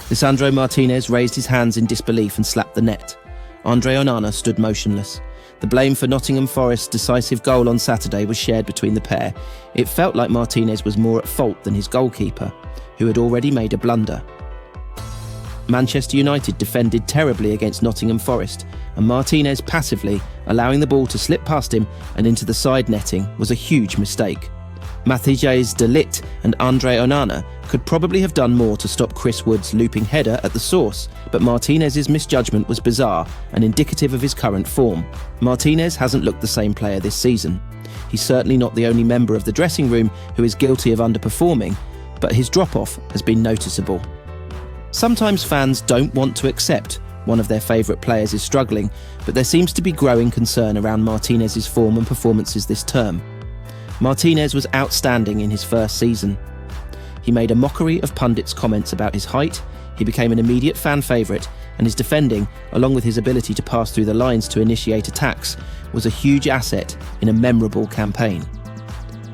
Lisandro Martinez raised his hands in disbelief and slapped the net. Andre Onana stood motionless. The blame for Nottingham Forest's decisive goal on Saturday was shared between the pair. It felt like Martinez was more at fault than his goalkeeper, who had already made a blunder. Manchester United defended terribly against Nottingham Forest, and Martinez passively allowing the ball to slip past him and into the side netting was a huge mistake. Matthijs de Ligt and Andre Onana could probably have done more to stop Chris Wood's looping header at the source, but Martinez's misjudgment was bizarre and indicative of his current form. Martinez hasn't looked the same player this season. He's certainly not the only member of the dressing room who is guilty of underperforming, but his drop-off has been noticeable. Sometimes fans don't want to accept one of their favourite players is struggling, but there seems to be growing concern around Martinez's form and performances this term. Martinez was outstanding in his first season. He made a mockery of pundits' comments about his height, he became an immediate fan favourite, and his defending, along with his ability to pass through the lines to initiate attacks, was a huge asset in a memorable campaign.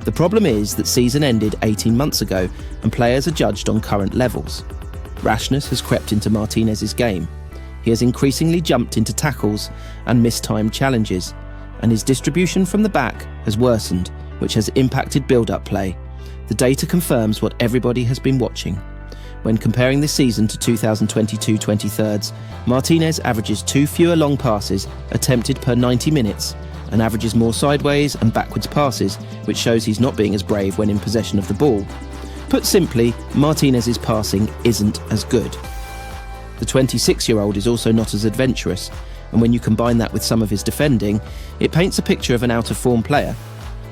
The problem is that season ended 18 months ago and players are judged on current levels. Rashness has crept into Martinez's game. He has increasingly jumped into tackles and mistimed challenges, and his distribution from the back has worsened, which has impacted build-up play. The data confirms what everybody has been watching. When comparing this season to 2022-23, Martinez averages 2 fewer long passes attempted per 90 minutes and averages more sideways and backwards passes, which shows he's not being as brave when in possession of the ball. Put simply, Martinez's passing isn't as good. The 26-year-old is also not as adventurous, and when you combine that with some of his defending, it paints a picture of an out-of-form player.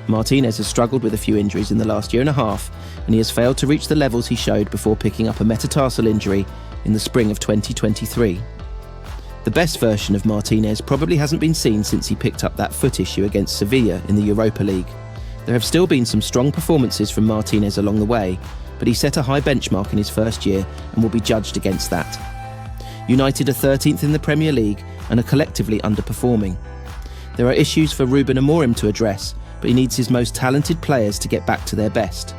Martinez has struggled with a few injuries in the last year and a half, and he has failed to reach the levels he showed before picking up a metatarsal injury in the spring of 2023. The best version of Martinez probably hasn't been seen since he picked up that foot issue against Sevilla in the Europa League. There have still been some strong performances from Martinez along the way, but he set a high benchmark in his first year and will be judged against that. United are 13th in the Premier League and are collectively underperforming. There are issues for Ruben Amorim to address, but he needs his most talented players to get back to their best.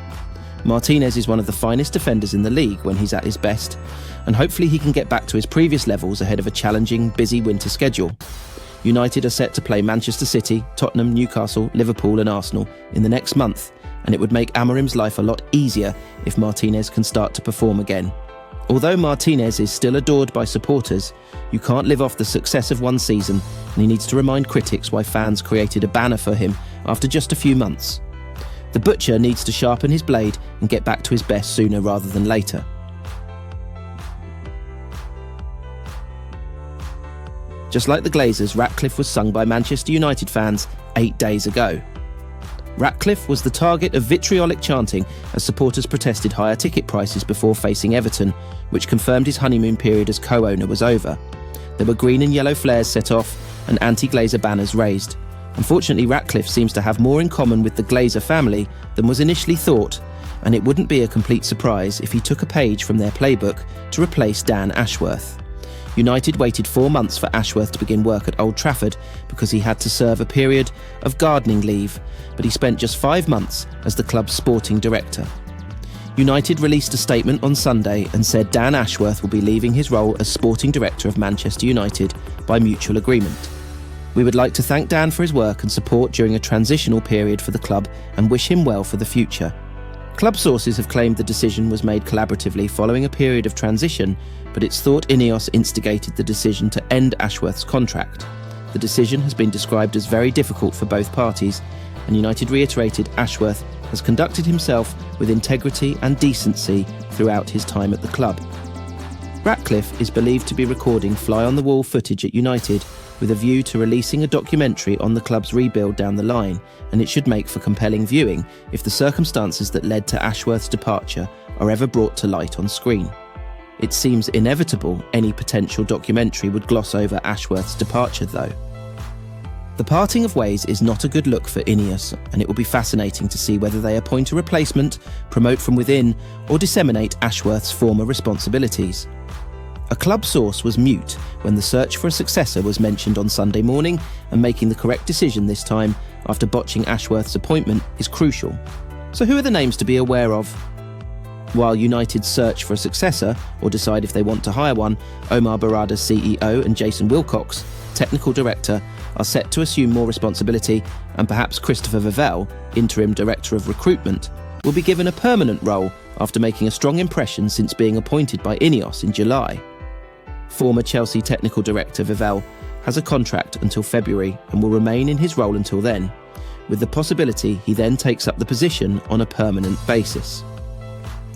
Martinez is one of the finest defenders in the league when he's at his best, and hopefully he can get back to his previous levels ahead of a challenging, busy winter schedule. United are set to play Manchester City, Tottenham, Newcastle, Liverpool and Arsenal in the next month, and it would make Amorim's life a lot easier if Martinez can start to perform again. Although Martinez is still adored by supporters, you can't live off the success of one season, and he needs to remind critics why fans created a banner for him after just a few months. The butcher needs to sharpen his blade and get back to his best sooner rather than later. Just like the Glazers, Ratcliffe was sung by Manchester United fans 8 days ago. Ratcliffe was the target of vitriolic chanting as supporters protested higher ticket prices before facing Everton, which confirmed his honeymoon period as co-owner was over. There were green and yellow flares set off and anti-Glazer banners raised. Unfortunately, Ratcliffe seems to have more in common with the Glazer family than was initially thought, and it wouldn't be a complete surprise if he took a page from their playbook to replace Dan Ashworth. United waited 4 months for Ashworth to begin work at Old Trafford because he had to serve a period of gardening leave, but he spent just 5 months as the club's sporting director. United released a statement on Sunday and said Dan Ashworth will be leaving his role as sporting director of Manchester United by mutual agreement. We would like to thank Dan for his work and support during a transitional period for the club and wish him well for the future. Club sources have claimed the decision was made collaboratively following a period of transition, but it's thought Ineos instigated the decision to end Ashworth's contract. The decision has been described as very difficult for both parties, and United reiterated Ashworth has conducted himself with integrity and decency throughout his time at the club. Ratcliffe is believed to be recording fly-on-the-wall footage at United with a view to releasing a documentary on the club's rebuild down the line, and it should make for compelling viewing if the circumstances that led to Ashworth's departure are ever brought to light on screen. It seems inevitable any potential documentary would gloss over Ashworth's departure though. The parting of ways is not a good look for Ineos, and it will be fascinating to see whether they appoint a replacement, promote from within, or disseminate Ashworth's former responsibilities. A club source was mute when the search for a successor was mentioned on Sunday morning, and making the correct decision this time after botching Ashworth's appointment is crucial. So who are the names to be aware of? While United search for a successor, or decide if they want to hire one, Omar Barada's CEO and Jason Wilcox, technical director, are set to assume more responsibility, and perhaps Christopher Vivell, interim director of recruitment, will be given a permanent role after making a strong impression since being appointed by Ineos in July. Former Chelsea technical director Vivell has a contract until February and will remain in his role until then, with the possibility he then takes up the position on a permanent basis.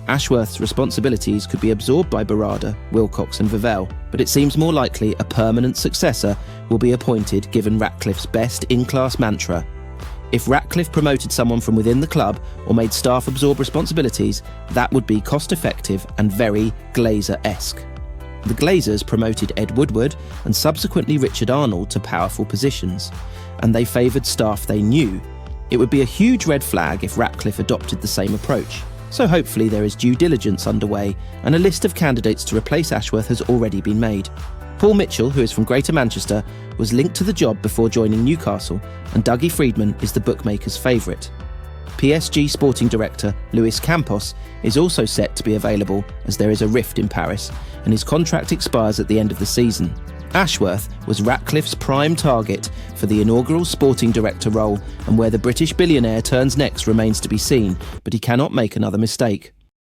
Ashworth's responsibilities could be absorbed by Barada, Wilcox and Vivell, but it seems more likely a permanent successor will be appointed given Ratcliffe's best in-class mantra. If Ratcliffe promoted someone from within the club or made staff absorb responsibilities, that would be cost-effective and very Glazer-esque. The Glazers promoted Ed Woodward and subsequently Richard Arnold to powerful positions, and they favoured staff they knew. It would be a huge red flag if Ratcliffe adopted the same approach. So hopefully there is due diligence underway and a list of candidates to replace Ashworth has already been made. Paul Mitchell, who is from Greater Manchester, was linked to the job before joining Newcastle, and Dougie Freedman is the bookmaker's favourite. PSG sporting director Luis Campos is also set to be available as there is a rift in Paris and his contract expires at the end of the season. Ashworth was Ratcliffe's prime target for the inaugural sporting director role, and where the British billionaire turns next remains to be seen, but he cannot make another mistake.